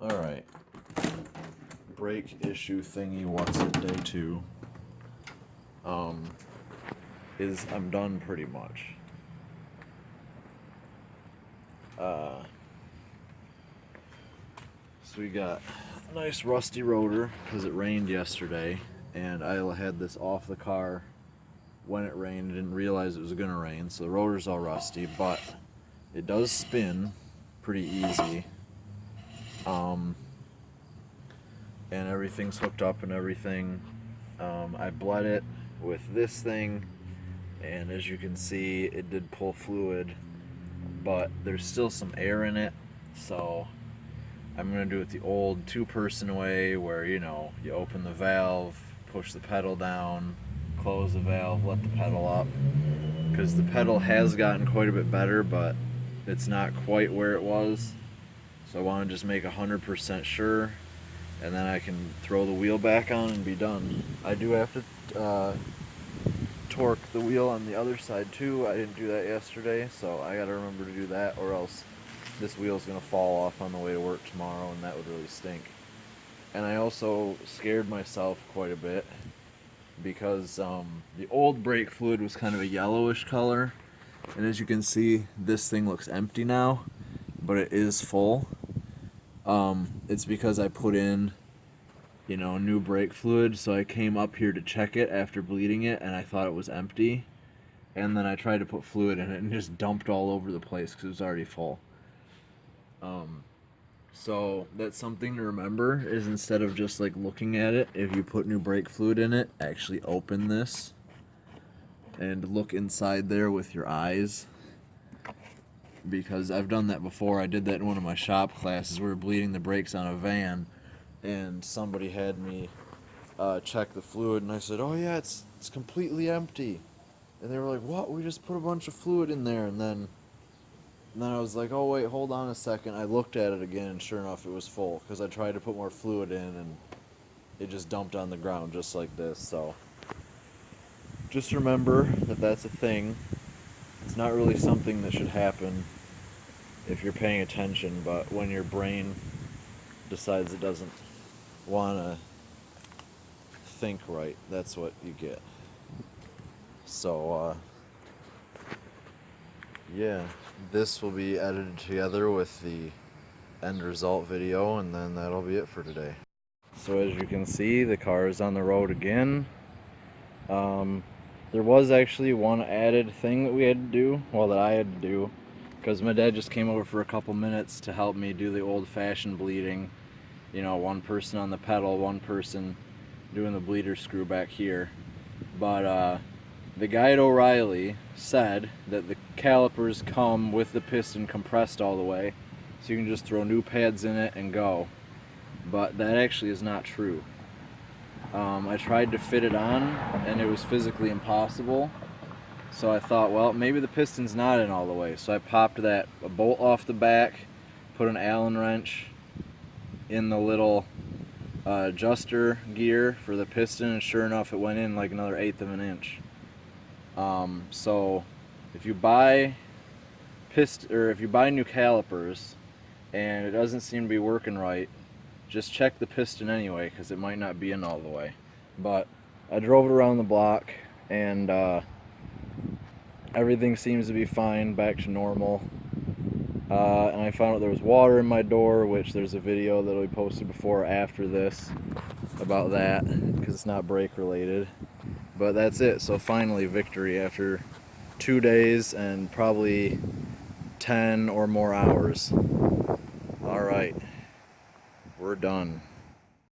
Alright. Brake issue thingy, what's it, day 2. I'm done pretty much. So we got a nice rusty rotor because it rained yesterday, and I had this off the car when it rained. I didn't realize it was gonna rain, so the rotor's all rusty, but it does spin pretty easy. And everything's hooked up and everything. I bled it with this thing, and as you can see, it did pull fluid, but there's still some air in it, so I'm gonna do it the old 2-person way where, you open the valve, push the pedal down, close the valve, let the pedal up, because the pedal has gotten quite a bit better, but it's not quite where it was. So I want to just make 100% sure, and then I can throw the wheel back on and be done. I do have to torque the wheel on the other side too. I didn't do that yesterday, so I gotta remember to do that, or else this wheel's gonna fall off on the way to work tomorrow, and that would really stink. And I also scared myself quite a bit because the old brake fluid was kind of a yellowish color, and as you can see, this thing looks empty now, but it is full. It's because I put in, new brake fluid, so I came up here to check it after bleeding it, and I thought it was empty, and then I tried to put fluid in it and just dumped all over the place because it was already full. So that's something to remember, is instead of just looking at it, if you put new brake fluid in it, actually open this and look inside there with your eyes, because I've done that before. I did that in one of my shop classes. We were bleeding the brakes on a van, and somebody had me check the fluid, and I said, oh yeah, it's completely empty. And they were like, what? We just put a bunch of fluid in there. And then I was like, oh wait, hold on a second. I looked at it again, and sure enough, it was full, because I tried to put more fluid in, and it just dumped on the ground just like this. So just remember that that's a thing. It's not really something that should happen if you're paying attention, but when your brain decides it doesn't want to think right, that's what you get. So, yeah, this will be edited together with the end result video, and then that'll be it for today. So as you can see, the car is on the road again. There was actually one added thing that we had to do, well, that I had to do, because my dad just came over for a couple minutes to help me do the old-fashioned bleeding. One person on the pedal, one person doing the bleeder screw back here. But the guy at O'Reilly said that the calipers come with the piston compressed all the way, so you can just throw new pads in it and go. But that actually is not true. I tried to fit it on, and it was physically impossible. So I thought, well, maybe the piston's not in all the way. So I popped a bolt off the back, put an Allen wrench in the little adjuster gear for the piston, and sure enough, it went in like another 1/8 of an inch. So if you buy new calipers and it doesn't seem to be working right, just check the piston anyway, because it might not be in all the way. But I drove it around the block, and everything seems to be fine, back to normal. And I found out there was water in my door, which there's a video that'll be posted before or after this about that, because it's not brake related. But that's it. So finally, victory after 2 days and probably 10 or more hours. All right, we're done.